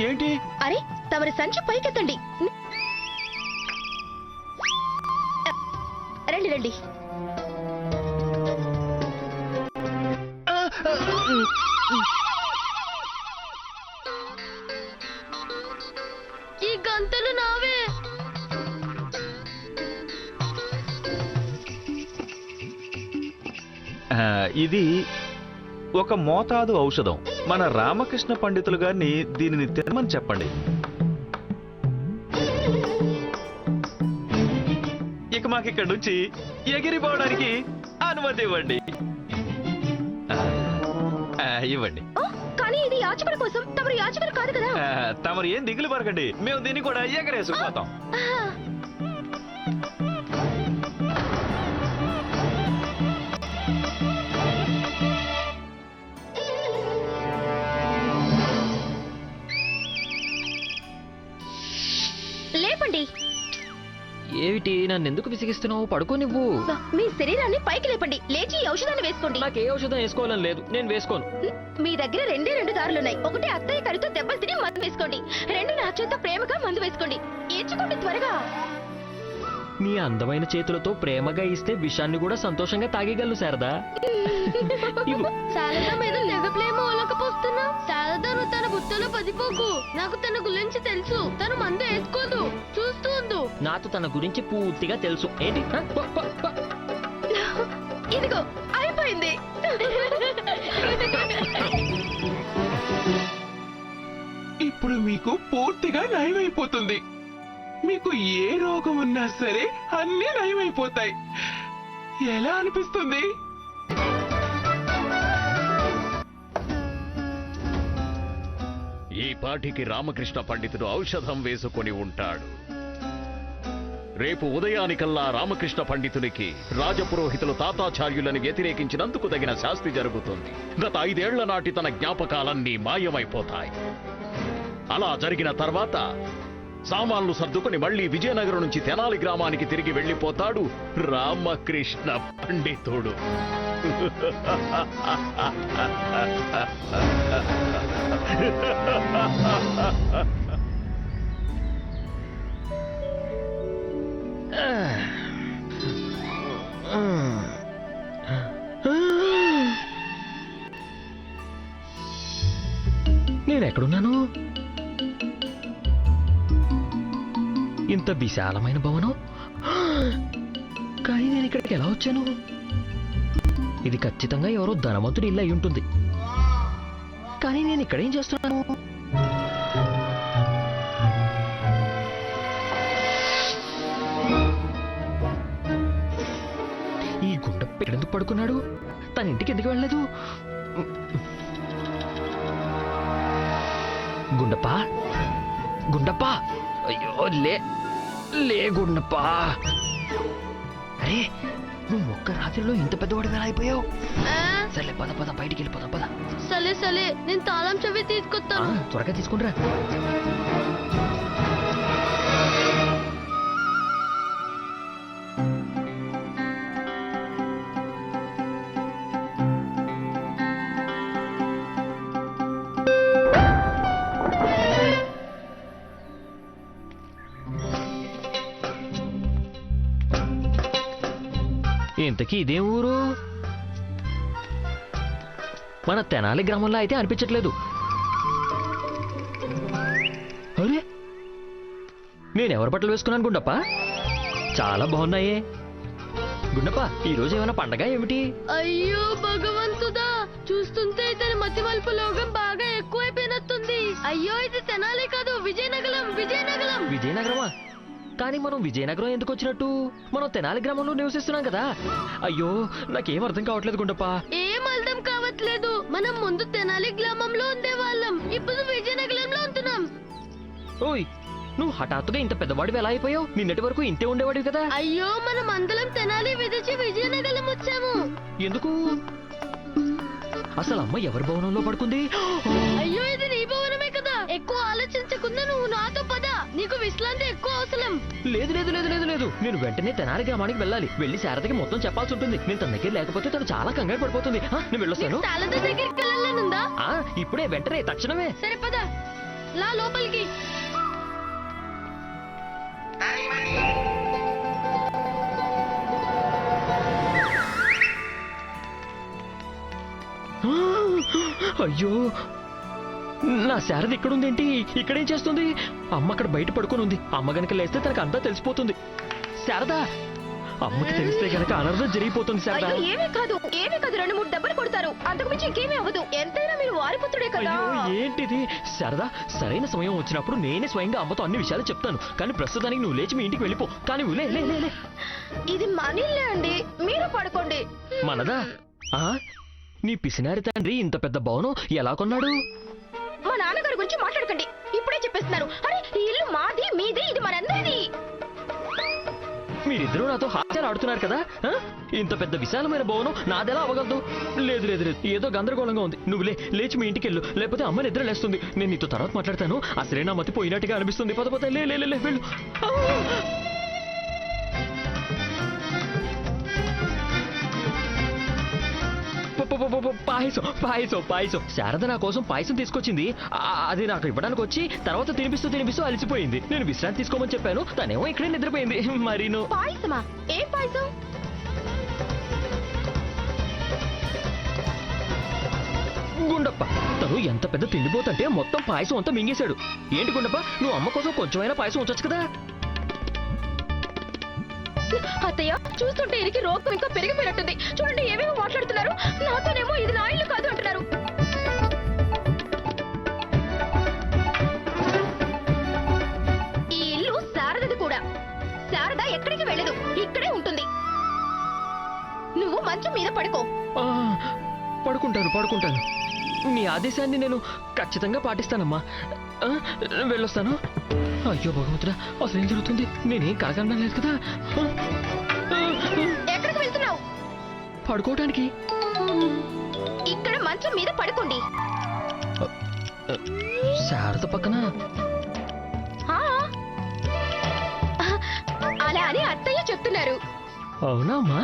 ఏంటి? అరే తమరి సంచి పైకెత్తండి. రండి రండి. ఈ గంటలు నావే. ఇది ఒక మోతాదు ఔషధం. మన రామకృష్ణ పండితులు గారిని దీనిని తినమని చెప్పండి. ఇక మాకిక్కడి నుంచి ఎగిరిపోవడానికి అనుమతి ఇవ్వండి. ఇవ్వండి. కానీ ఇది యాచకుల కోసం, తమరు యాచకులు కాదు కదా. తమరు ఏం దిగులు పడకండి, మేము దీన్ని కూడా ఎగరేసుకుపోతాం. లేపండి. ఏమిటి నన్ను ఎందుకు విసిగిస్తున్నావు? పడుకో నువ్వు. మీ శరీరాన్ని పైకి లేపండి. లేచి ఈ ఔషధాన్ని వేసుకోండి. నాకు ఏ ఔషధం వేసుకోవాలని లేదు, నేను వేసుకోను. మీ దగ్గర రెండు దారులున్నాయి. ఒకటి అత్తయ్య కరితో దెబ్బలు తిని మందు వేసుకోండి. రెండు నా చేత ప్రేమగా మందు వేసుకోండి. ఎంచుకోండి త్వరగా. నీ అందమైన చేతులతో ప్రేమగా ఇస్తే విషాన్ని కూడా సంతోషంగా తాగేయగలను శారదా. ఇవ్వు. శారద మీద తెగప్లేమో ఒలకపోస్తున్నా. శారద నువ్వు తన బుట్టలో పదిపోకు. నాకు తన గురించి తెలుసు. తను మందు వేసుకోదు. చూస్తూ ఉండు. నాకు తన గురించి పూర్తిగా తెలుసు. ఏంటి? ఇదిగో అయిపోయింది. ఇప్పుడు మీకు పూర్తిగా నయమైపోతుంది. మీకు ఏ రోగం ఉన్నా సరే అన్నీ నయమైపోతాయి. ఎలా అనిపిస్తుంది? ఈ పాటికి రామకృష్ణ పండితుడు ఔషధం వేసుకొని ఉంటాడు. రేపు ఉదయానికల్లా రామకృష్ణ పండితునికి రాజపురోహితులు తాతాచార్యులను వ్యతిరేకించినందుకు తగిన శాస్తి జరుగుతుంది. గత 5 ఏళ్ల నాటి తన జ్ఞాపకాలన్నీ మాయమైపోతాయి. అలా జరిగిన తర్వాత సామాన్లు సర్దుకొని మళ్లీ విజయనగరం నుంచి తెనాలి గ్రామానికి తిరిగి వెళ్లిపోతాడు రామకృష్ణ పండితుడు. నేనెక్కడున్నాను? ఇంత విశాలమైన భవనం, కానీ నేను ఇక్కడికి ఎలా వచ్చాను? ఇది ఖచ్చితంగా ఎవరో ధనవంతుడి ఇల్లు అయి ఉంటుంది. కానీ నేను ఇక్కడేం చేస్తున్నాను? ఈ గుండె ఎందుకు పడుకున్నాడు? తన ఇంటికి ఎందుకు వెళ్ళలేదు? గుండప్ప, గుండప్ప, అయ్యో లే గుండప్ప. అరే నువ్వు ఒక్క రాత్రిలో ఇంత పెద్దవాడిగా అయిపోయావు. సర్లే పద పద బయటికి వెళ్ళిపోదాం పద. సలే సలే నేను తాళం చెవి తీసుకొస్తాను. త్వరగా తీసుకుంటరా. ఇంతకీ ఇదే ఊరు? మన తెనాలి గ్రామంలో అయితే అనిపించట్లేదు. అరే నేను ఎవరి బట్టలు వేసుకున్నాను గుండప్ప? చాలా బాగున్నాయే. గుండప్ప ఈరోజు ఏమైనా పండగ ఏమిటి? అయ్యో భగవంతుడా, చూస్తుంటే ఇతని మతి మలుపు లోగం బాగా ఎక్కువైపోయినట్టుంది. అయ్యో ఇది తెనాలి కాదు, విజయనగరం. విజయనగరం. విజయనగరమా? కానీ మనం విజయనగరం ఎందుకు వచ్చినట్టు? మనం తెనాలి గ్రామంలో నివసిస్తున్నాం కదా. అయ్యో నాకేం అర్థం కావట్లేదు గుండప్ప. ఏం అర్థం కావట్లేదు. మనం ముందు తెనాలి గ్రామంలో ఉండేవాళ్ళం, ఇప్పుడు విజయనగరంలో ఉంటున్నాం. ఓయ్ నువ్వు హఠాత్తుగా ఇంత పెద్దవాడివి ఎలా అయిపోయావు? నిన్నటి వరకు ఇంతే ఉండేవాడివి కదా. అయ్యో మనం అందరం తెనాలి విడిచి విజయనగరం వచ్చాము. ఎందుకు? అసలు అమ్మ ఎవరి భవనంలో పడుకుంది? అయ్యో ఇది నీ భవనమే కదా. ఎక్కువ ఆలోచించకుండా నువ్వు నాతో పద. నీకు విశ్రాంతి ఎక్కువ అవసరం. లేదు లేదు లేదు లేదు లేదు లేదు నేను వెంటనే తెనాలి గ్రామానికి వెళ్ళాలి. వెళ్ళి శారదకి మొత్తం చెప్పాల్సి ఉంటుంది. నేను తన దగ్గర లేకపోతే తను చాలా కంగారు పడిపోతుంది. నేను వెళ్ళొస్తాను. శారద దగ్గరికి వెళ్ళాలనుందా? ఇప్పుడే వెంటనే తక్షణమే. సరే పద, లా లోపలికి. అయ్యో, నా శారద ఇక్కడుందేంటి? ఇక్కడేం చేస్తుంది? అమ్మ అక్కడ బయట పడుకొని ఉంది. అమ్మ గనక లేస్తే తనకు అంతా తెలిసిపోతుంది. శారద, అమ్మకి తెలిస్తే గనక అనర్థం జరిగిపోతుంది. శారద, అయ్యో ఏమీ కాదు, 2-3 దెబ్బలు కొడతారు, అంతకు మించి ఇంకేమీ అవ్వదు. ఎంతైనా మీరు వారిపుత్రుడే కదా. అయ్యో ఏంటిది? శారద, సరైన సమయం వచ్చినప్పుడు నేనే స్వయంగా అమ్మతో అన్ని విషయాలు చెప్తాను. కానీ ప్రస్తుతానికి నువ్వు లేచి మీ ఇంటికి వెళ్ళిపో. కానీ లే లే లే లే. ఇది మనీలే అండి, మీరు పడుకోండి. మనదా? నీ పిసినారి తండ్రి ఇంత పెద్ద భవనం ఎలా కొన్నాడు? మా నాన్నగారి గురించి మాట్లాడకండి, ఇప్పుడే చెప్పేస్తున్నారు. అరే ఈ ఇల్లు మాది, మీది, ఇది మనందరిది. మీరిద్దరూ నాతో హాస్యాలు ఆడుతున్నారు కదా. ఇంత పెద్ద విశాలమైన భవనం నాదెలా అవ్వగలదు? లేదు లేదు లేదు, ఏదో గందరగోళంగా ఉంది. నువ్వు లేచి మీ ఇంటికి వెళ్ళు, లేకపోతే అమ్మ నిద్ర లేస్తుంది. నేను నీతో తర్వాత మాట్లాడతాను. అసలే నా మతి పోయినట్టుగా అనిపిస్తుంది. పద పద, లే లే లే, వెళ్ళు. పాయసం పాయసం పాయసం. శారద నా కోసం పాయసం తీసుకొచ్చింది. అది నాకు ఇవ్వడానికి వచ్చి తర్వాత తినిపిస్తూ అలసిపోయింది. నేను విశ్రాంతి తీసుకోమని చెప్పాను, తనేమో ఇక్కడే నిద్రపోయింది. మరి పాయసమా? ఏం పాయసం? గుండప్ప, తను ఎంత పెద్ద తిండిపోతుంటే మొత్తం పాయసం అంతా మింగేశాడు. ఏంటి గుండప్ప, నువ్వు అమ్మ కోసం కొంచెమైనా పాయసం ఉంచొచ్చు కదా. అత్తయ్య, చూస్తుంటే ఇరికి రోగం ఇంకా పెరిగిపోయినట్టుంది. చూడండి ఏమేమో మాట్లాడుతున్నారు. నాతోనేమో ఇది నా ఇల్లు కాదు అంటున్నారు. ఈ ఇల్లు శారదది కూడా. శారద ఎక్కడికి వెళ్ళదు, ఇక్కడే ఉంటుంది. నువ్వు మంచం మీద పడుకో. పడుకుంటాను. నీ ఆదేశాన్ని నేను ఖచ్చితంగా పాటిస్తానమ్మా. వెళ్ళొస్తాను. అయ్యో భగవంతుడా, అసలు ఏం జరుగుతుంది? నేనేం కలగడం లేదు కదా. ఎక్కడికి వెళ్తున్నావు? పడుకోవడానికి. ఇక్కడ మంచం మీద పడుకోండి. శారద పక్కన. అలా అని అత్తయ్య చెప్తున్నారు. అవునా అమ్మా?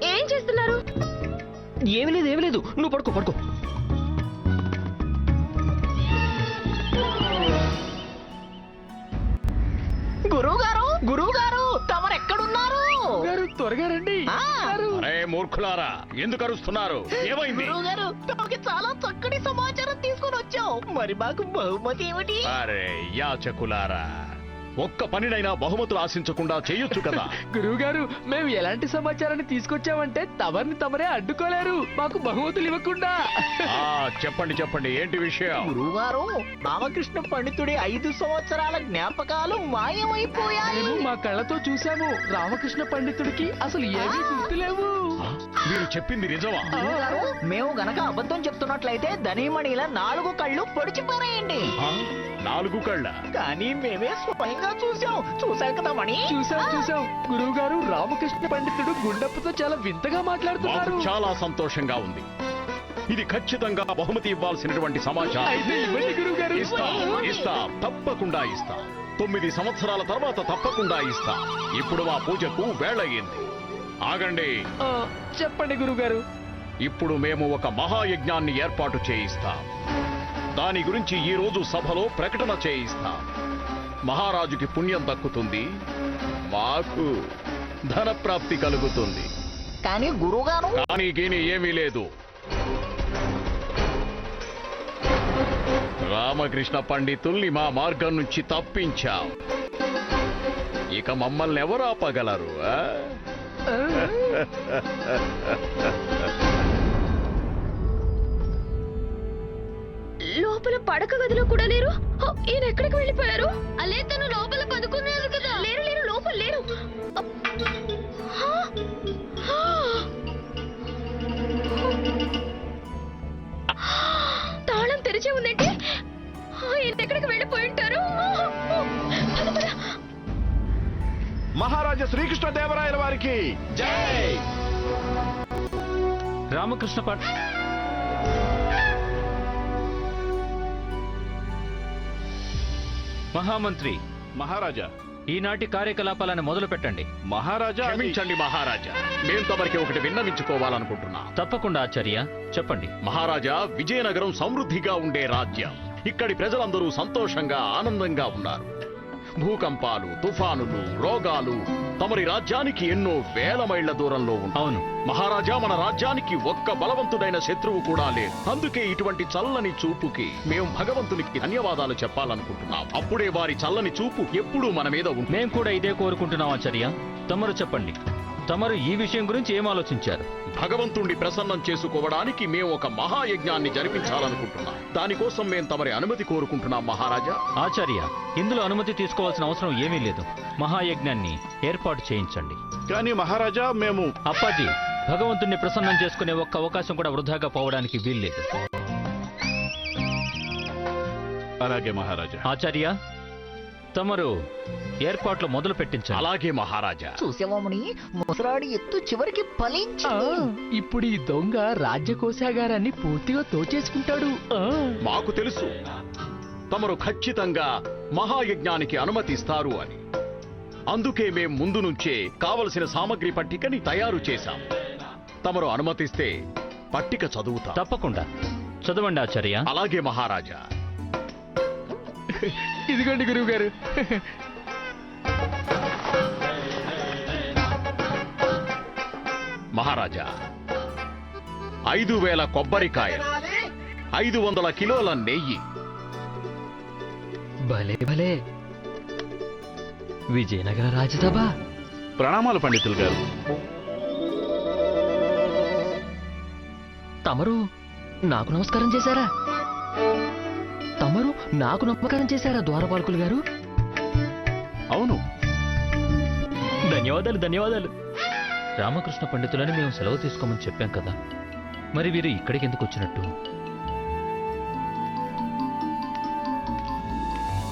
ఏం చేస్తున్నారు? ఏమీ లేదు, నువ్వు పడుకో. గురువు గారు తమరెక్కడున్నారు? త్వరగా రండి. అరే మూర్ఖులారా, ఎందుకు అరుస్తున్నారు? ఏమైంది? గురువు గారు, తమకి చాలా చక్కటి సమాచారం తీసుకొని వచ్చాం. మరి మాకు బహుమతి ఏమిటి? అరే యాచకులారా, ఒక్క పనినైనా బహుమతులు ఆశించకుండా చేయొచ్చు కదా. గురువు గారు, మేము ఎలాంటి సమాచారాన్ని తీసుకొచ్చామంటే తమరే అడ్డుకోలేరు, మాకు బహుమతులు ఇవ్వకుండా. చెప్పండి ఏంటి విషయం? గురువు గారు, రామకృష్ణ పండితుడి 5 సంవత్సరాల జ్ఞాపకాలు మాయమైపోయాయి. మేము మా కళ్ళతో చూసాము. రామకృష్ణ పండితుడికి అసలు ఏమీ గుర్తులేవు. మీరు చెప్పింది నిజమా? గురువు గారు, మేము గనక అబద్ధం చెప్తున్నట్లయితే ధనిమణిల 4 కళ్ళు పొడిచిపోయాయండి. 4 కళ్ళ? కానీ మేమే స్వయంగా చూసాం కదా మణి. చూసాం. గురువు గారు, రామకృష్ణ పండితుడు గుండప్పతో చాలా వింతగా మాట్లాడుతున్నారు. మాకు చాలా సంతోషంగా ఉంది. ఇది ఖచ్చితంగా బహుమతి ఇవ్వాల్సినటువంటి సమాచారం. అయితే ఇవ్వండి గురువు గారు. ఇస్తా, తప్పకుండా ఇస్తా. 9 సంవత్సరాల తర్వాత తప్పకుండా ఇస్తా. ఇప్పుడు మా పూజకు వేళయింది. ఆగండి. చెప్పండి గురువు గారు. ఇప్పుడు మేము ఒక మహాయజ్ఞాన్ని ఏర్పాటు చేయిస్తాం. దాని గురించి ఈ రోజు సభలో ప్రకటన చేయిస్తాం. మహారాజుకి పుణ్యం దక్కుతుంది, మాకు ధన ప్రాప్తి కలుగుతుంది. కానీ గురువుగారు, కానీ గీని ఏమీ లేదు. రామకృష్ణ పండితుల్ని మా మార్గం నుంచి తప్పించాం. ఇక మమ్మల్ని ఎవరు ఆపగలరు? లోపల పడక గదిలో కూడా లేరు. ఈయన ఎక్కడికి వెళ్ళిపోయారు? అలే, తను లోపల పడుకున్నారు కదా. లేరు, లోపల లేరు. హా? మహారాజా శ్రీకృష్ణదేవరాయల వారికి జై! రామకృష్ణ మహామంత్రి, మహారాజా. ఈనాటి కార్యకలాపాలను మొదలు పెట్టండి. మహారాజా, అది- క్షమించండి మహారాజా, మేం తమరికి ఒకటి విన్నవించుకోవాలనుకుంటున్నా. తప్పకుండా ఆచార్య, చెప్పండి. మహారాజా, విజయనగరం సమృద్ధిగా ఉండే రాజ్యం. ఇక్కడి ప్రజలందరూ సంతోషంగా ఆనందంగా ఉన్నారు. భూకంపాలు, తుఫానులు, రోగాలు తమరి రాజ్యానికి ఎన్నో వేల మైళ్ల దూరంలో ఉన్నాయి. అవును మహారాజా, మన రాజ్యానికి ఒక్క బలవంతుడైన శత్రువు కూడా లేదు. అందుకే ఇటువంటి చల్లని చూపుకి మేము భగవంతునికి ధన్యవాదాలు చెప్పాలనుకుంటున్నాం. అప్పుడే వారి చల్లని చూపు ఎప్పుడూ మన మీద ఉంటుంది. మేం కూడా ఇదే కోరుకుంటున్నాం ఆచార్య. తమరు చెప్పండి, తమరు ఈ విషయం గురించి ఏం ఆలోచించారు? భగవంతుణ్ణి ప్రసన్నం చేసుకోవడానికి మేము ఒక మహాయజ్ఞాన్ని జరిపించాలనుకుంటున్నాం. దానికోసం మేము తమరి అనుమతి కోరుకుంటున్నాం మహారాజా. ఆచార్య, ఇందులో అనుమతి తీసుకోవాల్సిన అవసరం ఏమీ లేదు. మహాయజ్ఞాన్ని ఏర్పాటు చేయించండి. కానీ మహారాజా, మేము అప్పాజీ, భగవంతుణ్ణి ప్రసన్నం చేసుకునే ఒక్క అవకాశం కూడా వృధాగా పోవడానికి వీల్లేదు. అలాగే మహారాజా. ఆచార్య, తమరు ఏర్పాట్లు మొదలు పెట్టించాలి. అలాగే మహారాజా. చూసావాముని, ముసరాడి ఎత్తు చివరికి ఆ, ఫలించింది. ఇప్పుడు ఈ దొంగ రాజ్యకోశాగారాన్ని పూర్తిగా తోచేసుకుంటాడు. మాకు తెలుసు తమరు ఖచ్చితంగా మహాయజ్ఞానికి అనుమతిస్తారు అని. అందుకే మేం ముందు నుంచే కావలసిన సామగ్రి పట్టికని తయారు చేశాం. తమరు అనుమతిస్తే పట్టిక చదువుతా. తప్పకుండా చదవండి ఆచార్య. అలాగే మహారాజా. ఇదిగోండి గురువు గారు. మహారాజా, 5,000 కొబ్బరికాయలు, 500 కిలోల నెయ్యి, భలే భలే, విజయనగర రాజసభ. ప్రణామాలు పండితులు గారు. తమరు నాకు నమస్కారం చేశారా? తమరు నాకు నమస్కారం చేశారా ద్వారపాలకులు గారు? అవును. ధన్యవాదాలు ధన్యవాదాలు. రామకృష్ణ పండితులని మేము సెలవు తీసుకోమని చెప్పాం కదా, మరి వీరు ఇక్కడికి ఎందుకు వచ్చినట్టు?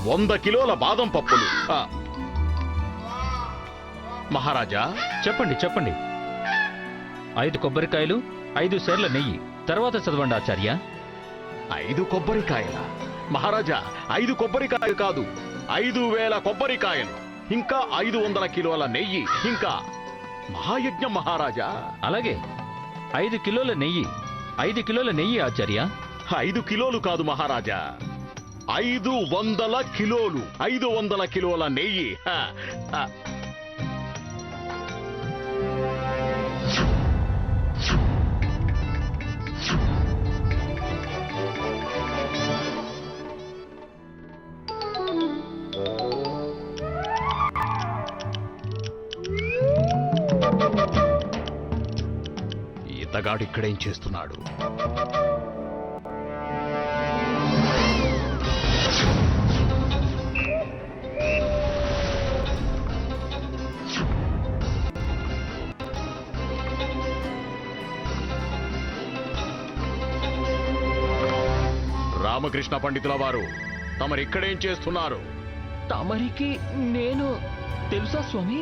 100 కిలోల బాదం పప్పులు. మహారాజా, చెప్పండి చెప్పండి. 5 కొబ్బరికాయలు, 5 సేర్ల నెయ్యి. తర్వాత చదవండి ఆచార్య. 5 కొబ్బరికాయల. మహారాజా, 5 కొబ్బరికాయలు కాదు, 5,000 కొబ్బరికాయలు, ఇంకా 500 కిలోల నెయ్యి, ఇంకా మహాయజ్ఞం మహారాజా. అలాగే 5 కిలోల నెయ్యి. 5 కిలోల నెయ్యి ఆచార్య. 5 కిలోలు కాదు మహారాజా, 500 కిలోలు. 500 కిలోల నెయ్యి. ఈతగాడు ఇక్కడేం చేస్తున్నాడు? రామకృష్ణ పండితుల వారు, తమరిక్కడేం చేస్తున్నారు? తమరికి నేను తెలుసా స్వామి?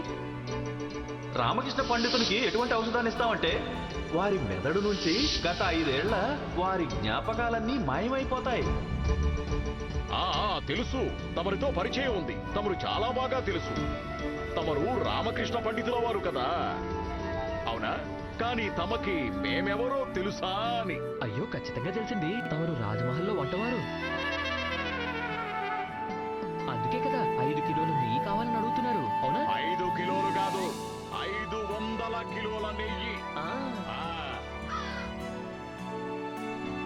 రామకృష్ణ పండితునికి ఎటువంటి ఔషధాన్ని ఇస్తామంటే వారి మెదడు నుంచి గత 5 ఏళ్ల వారి జ్ఞాపకాలన్నీ మాయమైపోతాయి. తెలుసు, తమరితో పరిచయం ఉంది. తమరు చాలా బాగా తెలుసు. తమరు రామకృష్ణ పండితుల వారు కదా, అవునా? కానీ తమకి మేమెవరో తెలుసా అని. అయ్యో, ఖచ్చితంగా తెలిసింది. తమరు రాజమహల్లో వంటవారు. అందుకే కదా 5 కిలోలు నెయ్యి కావాలని అడుగుతున్నారు, అవునా? 5 కిలోలు కాదు, 500 కిలోల నెయ్యి. ఆ,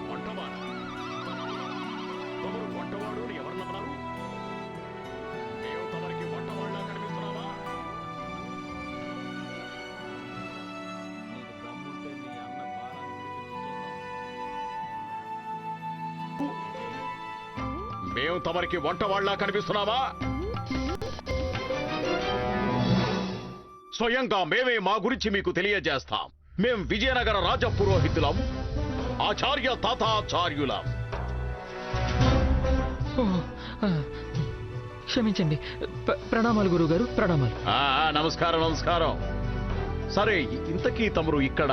వంటవాడా? తమరు వంటవాడు అని ఎవరన్నారు? మేము తమరికి వంటవాళ్ళ కనిపిస్తున్నావా? మేము తమరికి వంటవాళ్ళ కనిపిస్తున్నావా? స్వయంగా మేమే మా గురించి మీకు తెలియజేస్తాం. మేం విజయనగర రాజ పురోహితులం, ఆచార్య తాతాచార్యులం. క్షమించండి. ప్రణామాలు గురువుగారు, ప్రణామాలు. నమస్కారం నమస్కారం. సరే, ఇంతకీ తమరు ఇక్కడ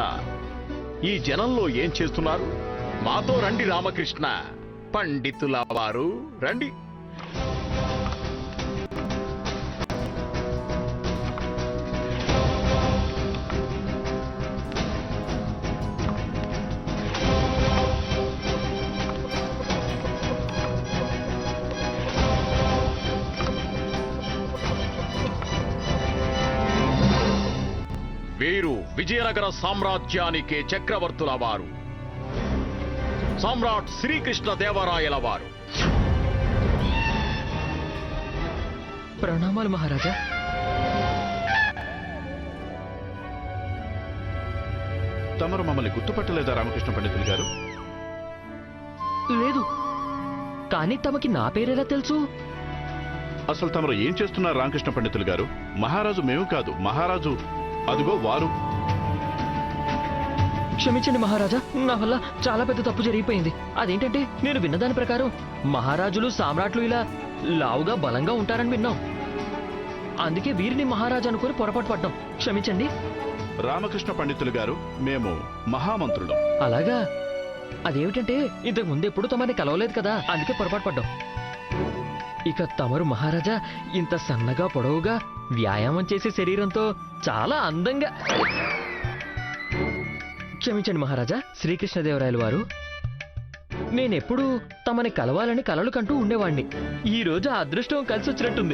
ఈ జనంలో ఏం చేస్తున్నారు? మాతో రండి రామకృష్ణ పండితుల వారు, రండి. వీరు విజయనగర సామ్రాజ్యానికి చక్రవర్తుల వారు, సామ్రాట్ శ్రీకృష్ణ దేవరాయల వారు. ప్రణామాలు మహారాజా. తమరు మమ్మల్ని గుర్తుపట్టలేదా రామకృష్ణ పండితులు గారు? లేదు, కానీ తమకి నా పేరెలా తెలుసు? అసలు తమరు ఏం చేస్తున్నారు రామకృష్ణ పండితులు గారు? మహారాజు మేము కాదు, మహారాజు అదిగో వారు. క్షమించండి మహారాజా, నా వల్ల చాలా పెద్ద తప్పు జరిగిపోయింది. అదేంటంటే నేను విన్నదాని ప్రకారం మహారాజులు సామ్రాట్లు ఇలా లావుగా బలంగా ఉంటారని విన్నాం. అందుకే వీరిని మహారాజు అనుకుని పొరపాటు పడ్డాం. క్షమించండి. రామకృష్ణ పండితులు గారు, మేము మహామంత్రులం. అలాగా? అదేమిటంటే ఇంతకు ముందు ఎప్పుడు తమని కలవలేదు కదా, అందుకే పొరపాటు పడ్డాం. ఇక తమరు మహారాజా ఇంత సన్నగా పొడవుగా వ్యాయామం చేసే శరీరంతో చాలా అందంగా. క్షమించండి మహారాజా. శ్రీకృష్ణదేవరాయలు వారు, నేనెప్పుడు తమని కలవాలని కలలు కంటూ ఉండేవాణ్ణి. ఈ రోజు ఆ అదృష్టం కలిసి వచ్చినట్టుంది.